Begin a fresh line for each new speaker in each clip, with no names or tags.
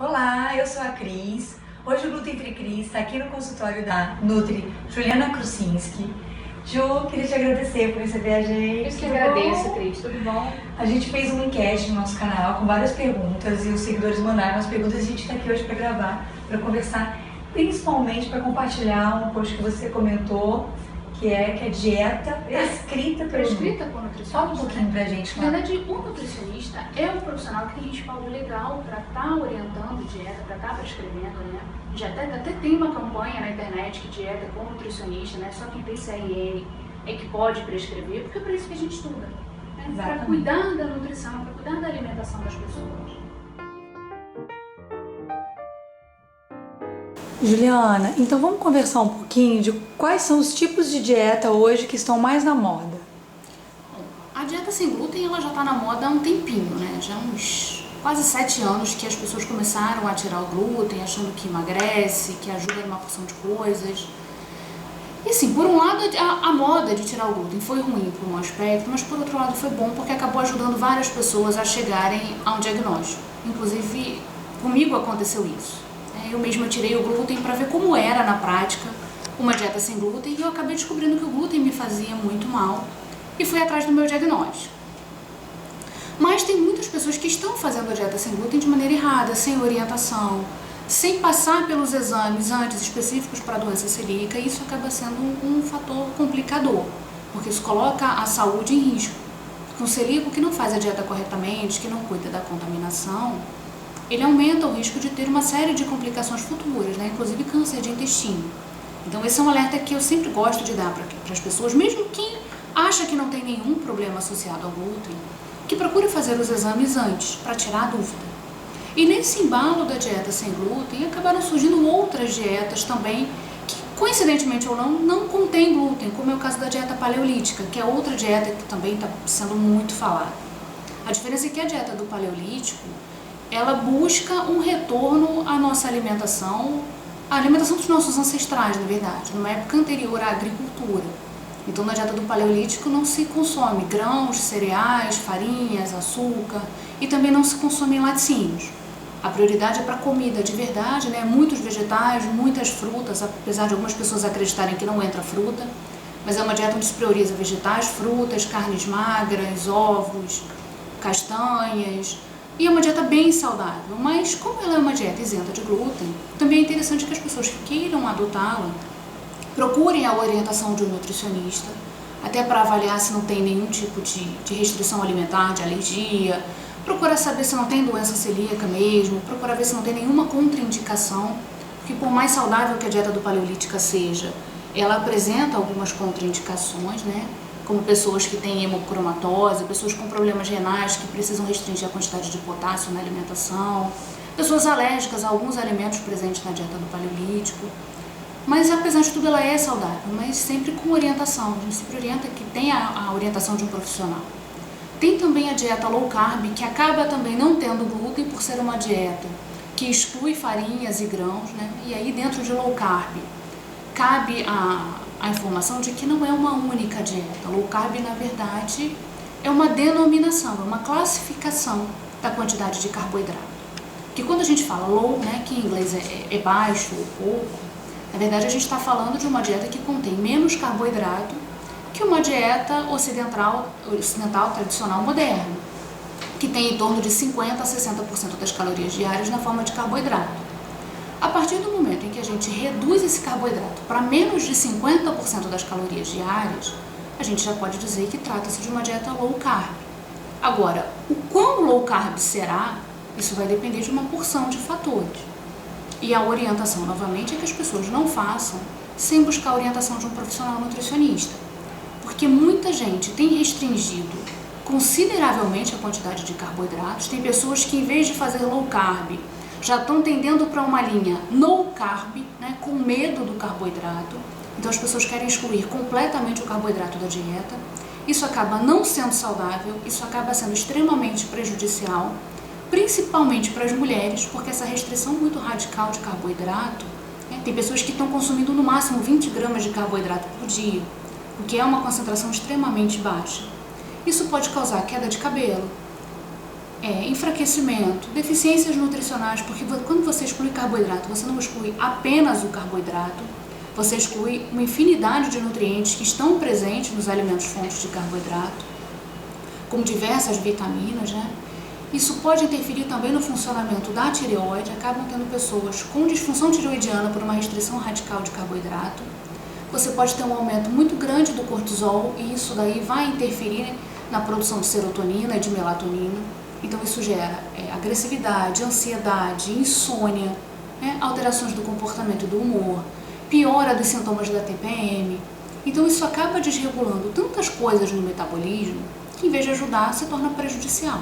Olá, eu sou a Cris. Hoje o Gluten Free Cris está aqui no consultório da Nutri Juliana Krusinski. Ju, queria te agradecer por receber a gente.
Eu que agradeço, Cris. Tudo bom?
A gente fez uma enquete no nosso canal com várias perguntas e os seguidores mandaram as perguntas e a gente está aqui hoje para gravar, para conversar, principalmente para compartilhar um post que você comentou, que a dieta prescrita pelo
Prescrita por nutricionista.
Fala um pouquinho pra gente.
Na verdade, o nutricionista é um profissional que tem respaldo legal para estar orientando dieta, para estar prescrevendo, né? Já até tem uma campanha na internet que dieta com nutricionista, né? Só quem tem CRM é que pode prescrever, porque é para isso que a gente estuda, né? Para cuidar da nutrição, para cuidar da alimentação das pessoas.
Juliana, então vamos conversar um pouquinho de quais são os tipos de dieta hoje que estão mais na moda.
A dieta sem glúten ela já está na moda há um tempinho, né? Já há uns quase 7 anos que as pessoas começaram a tirar o glúten, achando que emagrece, que ajuda em uma porção de coisas. E assim, por um lado a moda de tirar o glúten foi ruim por um aspecto, mas por outro lado foi bom porque acabou ajudando várias pessoas a chegarem a um diagnóstico. Inclusive, comigo aconteceu isso. Eu mesma tirei o glúten para ver como era na prática uma dieta sem glúten e eu acabei descobrindo que o glúten me fazia muito mal e fui atrás do meu diagnóstico. Mas tem muitas pessoas que estão fazendo a dieta sem glúten de maneira errada, sem orientação, sem passar pelos exames antes específicos para a doença celíaca, e isso acaba sendo um fator complicador, porque isso coloca a saúde em risco. Porque um celíaco que não faz a dieta corretamente, que não cuida da contaminação, ele aumenta o risco de ter uma série de complicações futuras, né? Inclusive câncer de intestino. Então esse é um alerta que eu sempre gosto de dar para as pessoas, mesmo quem acha que não tem nenhum problema associado ao glúten, que procure fazer os exames antes, para tirar a dúvida. E nesse embalo da dieta sem glúten, acabaram surgindo outras dietas também, que coincidentemente ou não contém glúten, como é o caso da dieta paleolítica, que é outra dieta que também está sendo muito falada. A diferença é que a dieta do paleolítico, ela busca um retorno à nossa alimentação, a alimentação dos nossos ancestrais, na verdade, numa época anterior à agricultura. Então, na dieta do paleolítico não se consome grãos, cereais, farinhas, açúcar e também não se consomem laticínios. A prioridade é para comida de verdade, né? Muitos vegetais, muitas frutas, apesar de algumas pessoas acreditarem que não entra fruta, mas é uma dieta onde se prioriza vegetais, frutas, carnes magras, ovos, castanhas. E é uma dieta bem saudável, mas como ela é uma dieta isenta de glúten, também é interessante que as pessoas que queiram adotá-la procurem a orientação de um nutricionista, até para avaliar se não tem nenhum tipo de restrição alimentar, de alergia, procurar saber se não tem doença celíaca mesmo, procurar ver se não tem nenhuma contraindicação, porque por mais saudável que a dieta do paleolítica seja, ela apresenta algumas contraindicações, né? Como pessoas que têm hemocromatose, pessoas com problemas renais que precisam restringir a quantidade de potássio na alimentação, pessoas alérgicas a alguns alimentos presentes na dieta do paleolítico. Mas apesar de tudo ela é saudável, mas sempre com orientação, a gente sempre orienta que tenha a orientação de um profissional. Tem também a dieta low carb, que acaba também não tendo glúten por ser uma dieta que exclui farinhas e grãos, né? E aí dentro de low carb cabe a informação de que não é uma única dieta. Low carb, na verdade, é uma denominação, é uma classificação da quantidade de carboidrato. Porque quando a gente fala low, né, que em inglês é baixo ou pouco, na verdade a gente está falando de uma dieta que contém menos carboidrato que uma dieta ocidental tradicional moderna, que tem em torno de 50% a 60% das calorias diárias na forma de carboidrato. A partir do momento em que a gente reduz esse carboidrato para menos de 50% das calorias diárias, a gente já pode dizer que trata-se de uma dieta low carb. Agora, o quão low carb será, isso vai depender de uma porção de fatores. E a orientação, novamente, é que as pessoas não façam sem buscar a orientação de um profissional nutricionista. Porque muita gente tem restringido consideravelmente a quantidade de carboidratos. Tem pessoas que, em vez de fazer low carb, já estão tendendo para uma linha no carb, né, com medo do carboidrato. Então as pessoas querem excluir completamente o carboidrato da dieta. Isso acaba não sendo saudável, isso acaba sendo extremamente prejudicial, principalmente para as mulheres, porque essa restrição muito radical de carboidrato, né, tem pessoas que estão consumindo no máximo 20 gramas de carboidrato por dia, o que é uma concentração extremamente baixa. Isso pode causar queda de cabelo, enfraquecimento, deficiências nutricionais, porque quando você exclui carboidrato, você não exclui apenas o carboidrato, você exclui uma infinidade de nutrientes que estão presentes nos alimentos fontes de carboidrato, como diversas vitaminas, né? Isso pode interferir também no funcionamento da tireoide, acabam tendo pessoas com disfunção tireoidiana por uma restrição radical de carboidrato. Você pode ter um aumento muito grande do cortisol e isso daí vai interferir na produção de serotonina e de melatonina. Então isso gera agressividade, ansiedade, insônia, né? Alterações do comportamento e do humor, piora dos sintomas da TPM. Então isso acaba desregulando tantas coisas no metabolismo que, em vez de ajudar, se torna prejudicial.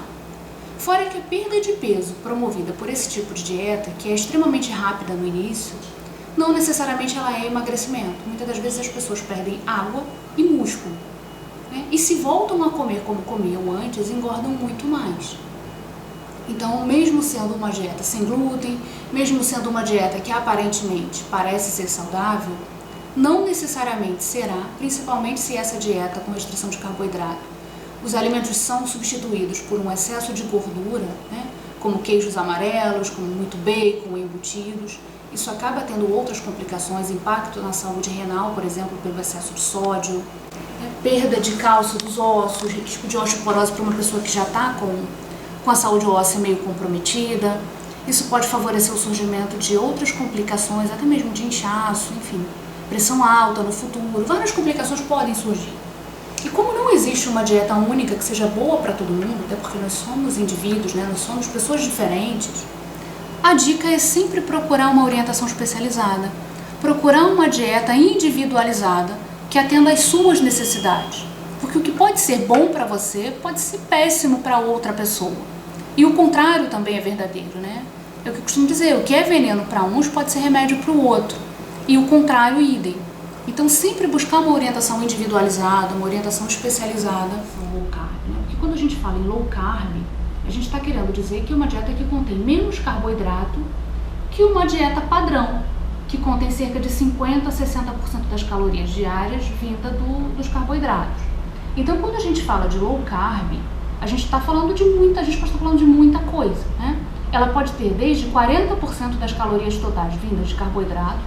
Fora que a perda de peso promovida por esse tipo de dieta, que é extremamente rápida no início, não necessariamente ela é emagrecimento. Muitas das vezes as pessoas perdem água e músculo, né? E se voltam a comer como comiam antes, engordam muito mais. Então, mesmo sendo uma dieta sem glúten, mesmo sendo uma dieta que aparentemente parece ser saudável, não necessariamente será, principalmente se essa dieta com restrição de carboidrato, os alimentos são substituídos por um excesso de gordura, né, como queijos amarelos, como muito bacon, embutidos. Isso acaba tendo outras complicações, impacto na saúde renal, por exemplo, pelo excesso de sódio, né, perda de cálcio dos ossos, risco de osteoporose para uma pessoa que já está com a saúde óssea meio comprometida. Isso pode favorecer o surgimento de outras complicações, até mesmo de inchaço, enfim, pressão alta no futuro. Várias complicações podem surgir. E como não existe uma dieta única que seja boa para todo mundo, até porque nós somos indivíduos, né, nós somos pessoas diferentes, a dica é sempre procurar uma orientação especializada, procurar uma dieta individualizada que atenda às suas necessidades. Porque o que pode ser bom para você pode ser péssimo para outra pessoa. E o contrário também é verdadeiro, né? É o que eu costumo dizer, o que é veneno para uns pode ser remédio para o outro. E o contrário, idem. Então sempre buscar uma orientação individualizada, uma orientação especializada no low carb, né? Porque quando a gente fala em low carb, a gente está querendo dizer que é uma dieta que contém menos carboidrato que uma dieta padrão, que contém cerca de 50% a 60% das calorias diárias vinda dos carboidratos. Então quando a gente fala de low carb, a gente está falando de muita, a gente pode estar falando de muita coisa, né? Ela pode ter desde 40% das calorias totais vindas de carboidrato,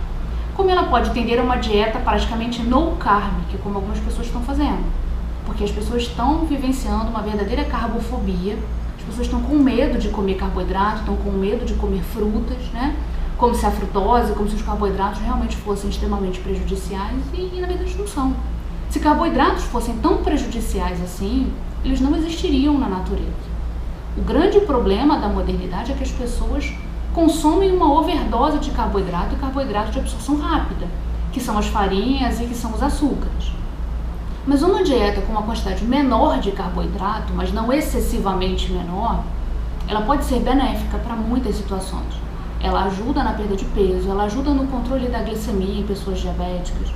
como ela pode tender a uma dieta praticamente no carb, que é como algumas pessoas estão fazendo. Porque as pessoas estão vivenciando uma verdadeira carbofobia, as pessoas estão com medo de comer carboidrato, estão com medo de comer frutas, né? Como se a frutose, como se os carboidratos realmente fossem extremamente prejudiciais e na verdade não são. Se carboidratos fossem tão prejudiciais assim, eles não existiriam na natureza. O grande problema da modernidade é que as pessoas consomem uma overdose de carboidrato e carboidrato de absorção rápida, que são as farinhas e que são os açúcares. Mas uma dieta com uma quantidade menor de carboidrato, mas não excessivamente menor, ela pode ser benéfica para muitas situações. Ela ajuda na perda de peso, ela ajuda no controle da glicemia em pessoas diabéticas,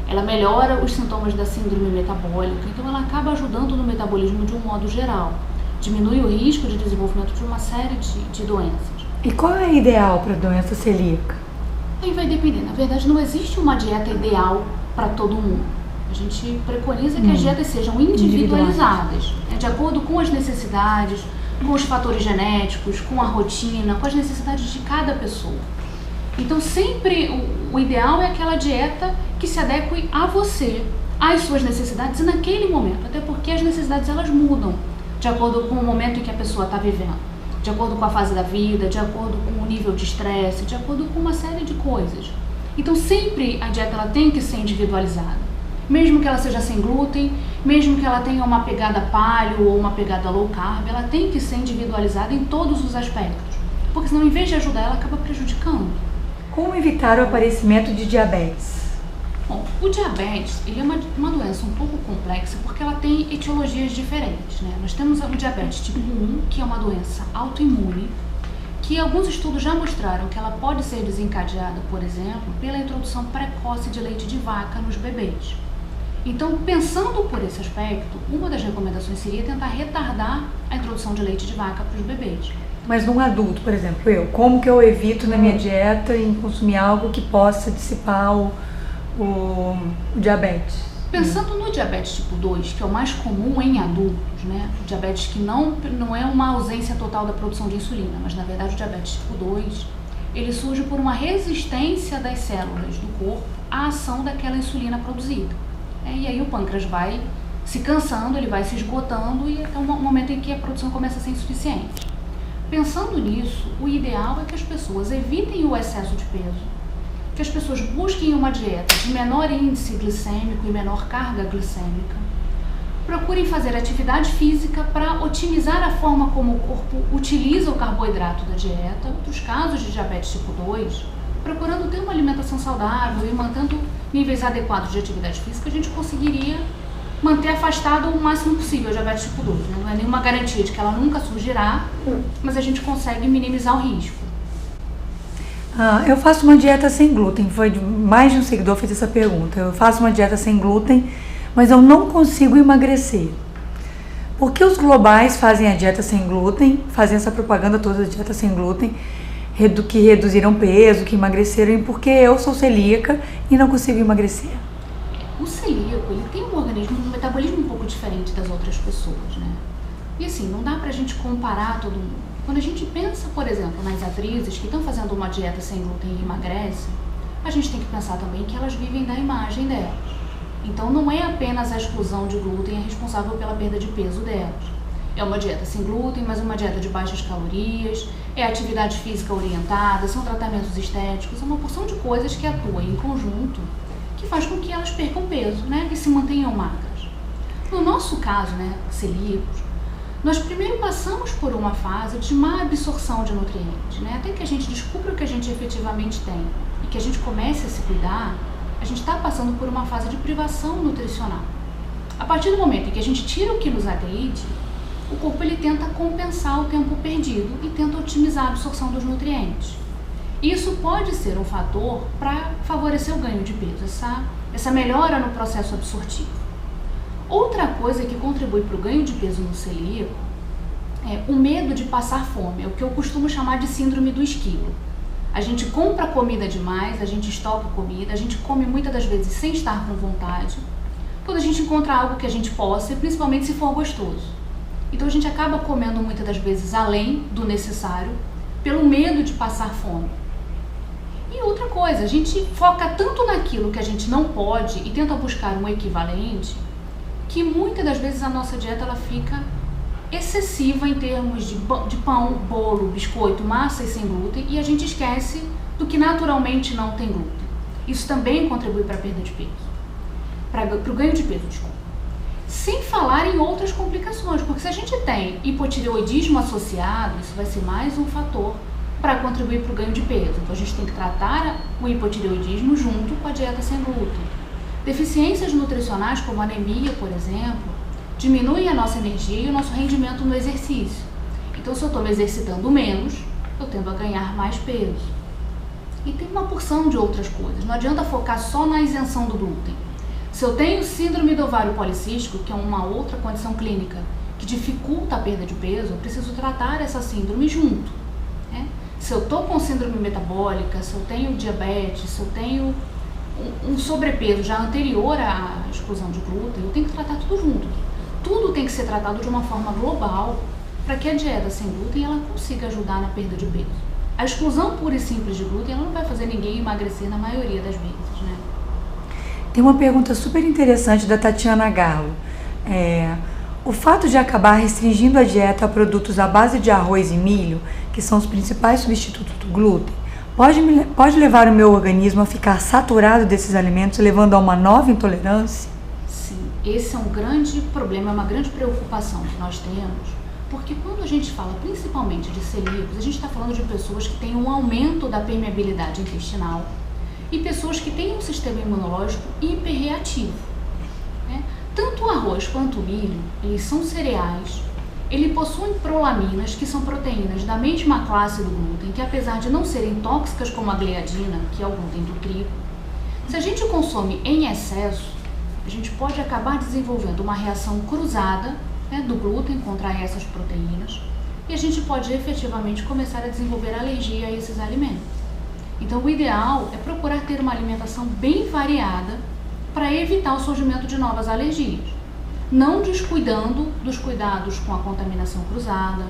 ela melhora os sintomas da síndrome metabólica, então ela acaba ajudando no metabolismo de um modo geral, diminui o risco de desenvolvimento de uma série de doenças.
E qual é ideal para a doença celíaca?
Aí vai depender, na verdade não existe uma dieta ideal para todo mundo. A gente preconiza que as dietas sejam individualizadas, né, de acordo com as necessidades, com os fatores genéticos, com a rotina, com as necessidades de cada pessoa. Então sempre o ideal é aquela dieta que se adeque a você, às suas necessidades e naquele momento, até porque as necessidades elas mudam de acordo com o momento em que a pessoa está vivendo, de acordo com a fase da vida, de acordo com o nível de estresse, de acordo com uma série de coisas. Então sempre a dieta ela tem que ser individualizada, mesmo que ela seja sem glúten, mesmo que ela tenha uma pegada paleo ou uma pegada low carb, ela tem que ser individualizada em todos os aspectos, porque senão em vez de ajudar ela acaba prejudicando.
Como evitar o aparecimento de diabetes?
Bom, o diabetes ele é uma doença um pouco complexa porque ela tem etiologias diferentes, né? Nós temos o diabetes tipo 1, que é uma doença autoimune, que alguns estudos já mostraram que ela pode ser desencadeada, por exemplo, pela introdução precoce de leite de vaca nos bebês. Então, pensando por esse aspecto, uma das recomendações seria tentar retardar a introdução de leite de vaca para os bebês.
Mas num adulto, por exemplo, como que eu evito na minha dieta em consumir algo que possa dissipar o diabetes?
Pensando no diabetes tipo 2, que é o mais comum em adultos, né? O diabetes que não é uma ausência total da produção de insulina, mas na verdade o diabetes tipo 2, ele surge por uma resistência das células do corpo à ação daquela insulina produzida. E aí o pâncreas vai se cansando, ele vai se esgotando e até um momento em que a produção começa a ser insuficiente. Pensando nisso, o ideal é que as pessoas evitem o excesso de peso, que as pessoas busquem uma dieta de menor índice glicêmico e menor carga glicêmica, procurem fazer atividade física para otimizar a forma como o corpo utiliza o carboidrato da dieta. Outros casos de diabetes tipo 2, procurando ter uma alimentação saudável e mantendo níveis adequados de atividade física, a gente conseguiria manter afastado o máximo possível a diabetes tipo 2. Né? Não é nenhuma garantia de que ela nunca surgirá, mas a gente consegue minimizar o risco.
Eu faço uma dieta sem glúten, mais de um seguidor fez essa pergunta. Eu faço uma dieta sem glúten, mas eu não consigo emagrecer. Por que os globais fazem a dieta sem glúten, fazem essa propaganda toda da dieta sem glúten, que reduziram peso, que emagreceram, e por que eu sou celíaca e não consigo emagrecer?
O celíaco, ele tem um metabolismo um pouco diferente das outras pessoas, né? E assim, não dá pra gente comparar todo mundo. Quando a gente pensa, por exemplo, nas atrizes que estão fazendo uma dieta sem glúten e emagrecem, a gente tem que pensar também que elas vivem da imagem delas. Então não é apenas a exclusão de glúten responsável pela perda de peso delas. É uma dieta sem glúten, mas uma dieta de baixas calorias, é atividade física orientada, são tratamentos estéticos, é uma porção de coisas que atuam em conjunto que faz com que elas percam peso, né, e se mantenham magras. No nosso caso, né, celíacos, nós primeiro passamos por uma fase de má absorção de nutrientes, né? Até que a gente descubra o que a gente efetivamente tem e que a gente comece a se cuidar, a gente está passando por uma fase de privação nutricional. A partir do momento em que a gente tira o que nos agride, o corpo ele tenta compensar o tempo perdido e tenta otimizar a absorção dos nutrientes. Isso pode ser um fator para favorecer o ganho de peso, essa melhora no processo absortivo. Outra coisa que contribui para o ganho de peso no celíaco é o medo de passar fome, é o que eu costumo chamar de síndrome do esquilo. A gente compra comida demais, a gente estoca comida, a gente come muitas das vezes sem estar com vontade, quando a gente encontra algo que a gente possa, principalmente se for gostoso. Então a gente acaba comendo muitas das vezes além do necessário, pelo medo de passar fome. E outra coisa, a gente foca tanto naquilo que a gente não pode e tenta buscar um equivalente, que muitas das vezes a nossa dieta ela fica excessiva em termos de pão, bolo, biscoito, massa e sem glúten, e a gente esquece do que naturalmente não tem glúten. Isso também contribui para a perda de peso, para o ganho de peso, desculpa. Sem falar em outras complicações, porque se a gente tem hipotireoidismo associado, isso vai ser mais um fator para contribuir para o ganho de peso. Então a gente tem que tratar o hipotireoidismo junto com a dieta sem glúten. Deficiências nutricionais, como anemia, por exemplo, diminuem a nossa energia e o nosso rendimento no exercício. Então, se eu estou me exercitando menos, eu tendo a ganhar mais peso. E tem uma porção de outras coisas. Não adianta focar só na isenção do glúten. Se eu tenho síndrome do ovário policístico, que é uma outra condição clínica que dificulta a perda de peso, eu preciso tratar essa síndrome junto, né? Se eu estou com síndrome metabólica, se eu tenho diabetes, se eu tenho um sobrepeso já anterior à exclusão de glúten, eu tenho que tratar tudo junto. Tudo tem que ser tratado de uma forma global para que a dieta sem glúten ela consiga ajudar na perda de peso. A exclusão pura e simples de glúten ela não vai fazer ninguém emagrecer na maioria das vezes, né?
Tem uma pergunta super interessante da Tatiana Galo. O fato de acabar restringindo a dieta a produtos à base de arroz e milho, que são os principais substitutos do glúten, pode levar o meu organismo a ficar saturado desses alimentos, levando a uma nova intolerância?
Sim, esse é um grande problema, é uma grande preocupação que nós temos, porque quando a gente fala principalmente de celíacos, a gente está falando de pessoas que têm um aumento da permeabilidade intestinal e pessoas que têm um sistema imunológico hiperreativo, né? Tanto o arroz quanto o milho, eles são cereais. Ele possui prolaminas, que são proteínas da mesma classe do glúten, que apesar de não serem tóxicas como a gliadina, que é o glúten do trigo, se a gente consome em excesso, a gente pode acabar desenvolvendo uma reação cruzada, né, do glúten contra essas proteínas, e a gente pode efetivamente começar a desenvolver alergia a esses alimentos. Então o ideal é procurar ter uma alimentação bem variada para evitar o surgimento de novas alergias. Não descuidando dos cuidados com a contaminação cruzada,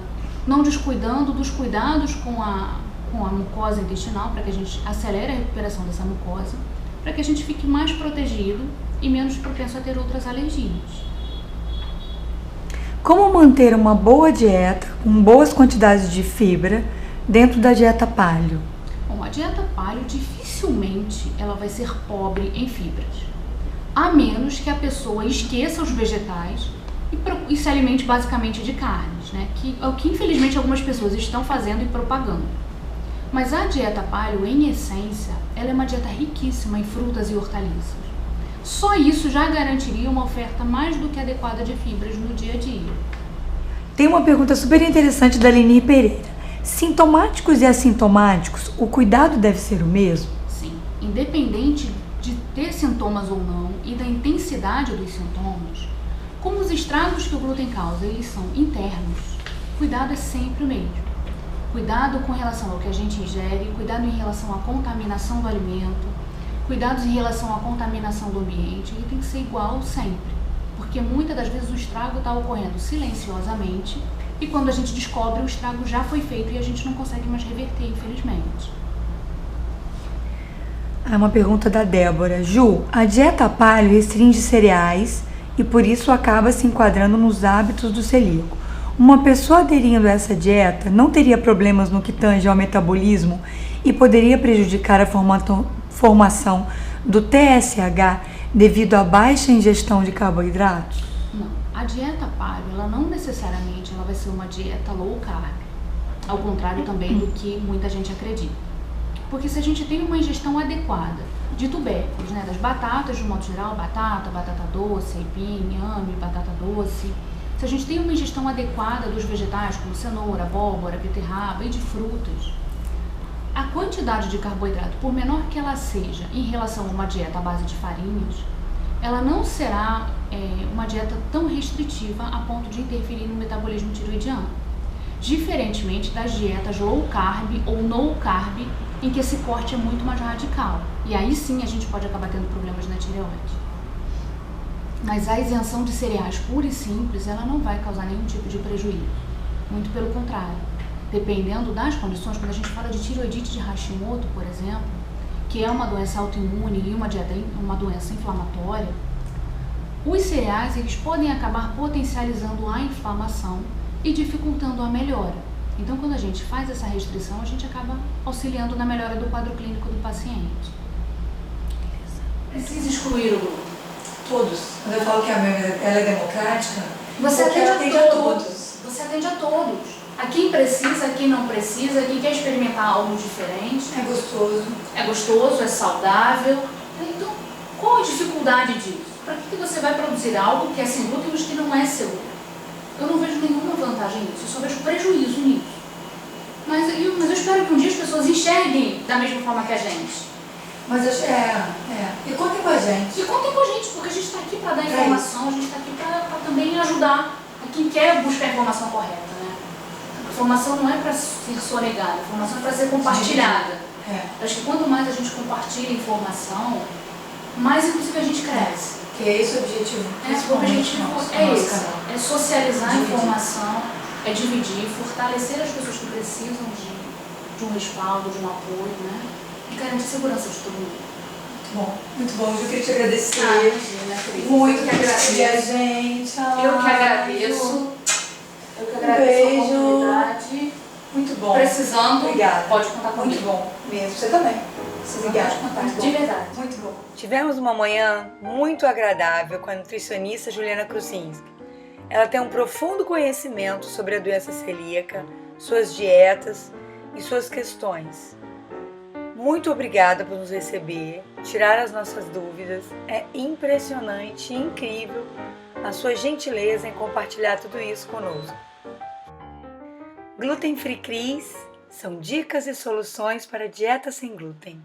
não descuidando dos cuidados com a mucosa intestinal, para que a gente acelere a recuperação dessa mucosa, para que a gente fique mais protegido e menos propenso a ter outras alergias.
Como manter uma boa dieta com boas quantidades de fibra dentro da dieta paleo?
Bom, a dieta paleo dificilmente ela vai ser pobre em fibras, a menos que a pessoa esqueça os vegetais e se alimente basicamente de carnes, né? Que é o que infelizmente algumas pessoas estão fazendo e propagando. Mas a dieta paleo, em essência, ela é uma dieta riquíssima em frutas e hortaliças. Só isso já garantiria uma oferta mais do que adequada de fibras no dia a dia.
Tem uma pergunta super interessante da Leni Pereira. Sintomáticos e assintomáticos, o cuidado deve ser o mesmo?
Sim, independente de ter sintomas ou não e da intensidade dos sintomas, como os estragos que o glúten causa, eles são internos, cuidado é sempre o mesmo. Cuidado com relação ao que a gente ingere, cuidado em relação à contaminação do alimento, cuidados em relação à contaminação do ambiente, ele tem que ser igual sempre, porque muitas das vezes o estrago está ocorrendo silenciosamente e quando a gente descobre, o estrago já foi feito e a gente não consegue mais reverter, infelizmente.
Uma pergunta da Débora. Ju, a dieta paleo restringe cereais e por isso acaba se enquadrando nos hábitos do celíaco. Uma pessoa aderindo a essa dieta não teria problemas no que tange ao metabolismo e poderia prejudicar a formação do TSH devido à baixa ingestão de carboidratos?
Não, a dieta paleo, ela não necessariamente ela vai ser uma dieta low carb, ao contrário também do que muita gente acredita. Porque se a gente tem uma ingestão adequada de tubérculos, né, das batatas de um modo geral, batata doce, aipim, inhame, batata doce, se a gente tem uma ingestão adequada dos vegetais como cenoura, abóbora, beterraba e de frutas, a quantidade de carboidrato, por menor que ela seja em relação a uma dieta à base de farinhas, ela não será uma dieta tão restritiva a ponto de interferir no metabolismo tiroidiano. Diferentemente das dietas low carb ou no carb, em que esse corte é muito mais radical. E aí sim a gente pode acabar tendo problemas na tireoide. Mas a isenção de cereais pura e simples, ela não vai causar nenhum tipo de prejuízo. Muito pelo contrário. Dependendo das condições, quando a gente fala de tireoidite de Hashimoto, por exemplo, que é uma doença autoimune e uma doença inflamatória, os cereais eles podem acabar potencializando a inflamação e dificultando a melhora. Então, quando a gente faz essa restrição, a gente acaba auxiliando na melhora do quadro clínico do paciente.
Precisa excluir o glúten? Todos. Quando eu falo que a minha ela é democrática,
você atende
a todos.
Você atende a todos. A quem precisa, a quem não precisa, quem quer experimentar algo diferente.
É gostoso.
É gostoso, é saudável. Então, qual a dificuldade disso? Para que você vai produzir algo que é sem glúten, mas que não é seguro? Eu não vejo nenhuma vantagem nisso, eu só vejo prejuízo nisso. Mas eu espero que um dia as pessoas enxerguem da mesma forma que a gente.
Mas e contem com a gente.
E contem com a gente, porque a gente está aqui para dar informação, a gente está aqui para também ajudar a quem quer buscar a informação correta, né? A informação não é para ser sonegada, a informação é para ser compartilhada. Acho que quanto mais a gente compartilha informação, mais inclusive a gente cresce.
Que é esse o objetivo.
O objetivo é esse, é socializar a informação, é dividir, fortalecer as pessoas que precisam de um respaldo, de um apoio, né? E garantir segurança de todo mundo.
Muito bom. Eu queria te agradecer.
Imagina,
muito que agradecer a gente.
Eu que agradeço. Eu que agradeço a oportunidade.
Muito bom.
Precisando,
obrigada.
Pode contar comigo.
Muito bom mesmo. Você também. Obrigada.
De verdade.
Muito bom. Tivemos uma manhã muito agradável com a nutricionista Juliana Krusinski. Ela tem um profundo conhecimento sobre a doença celíaca, suas dietas e suas questões. Muito obrigada por nos receber, tirar as nossas dúvidas. É impressionante e incrível a sua gentileza em compartilhar tudo isso conosco. Gluten Free Cris são dicas e soluções para dieta sem glúten.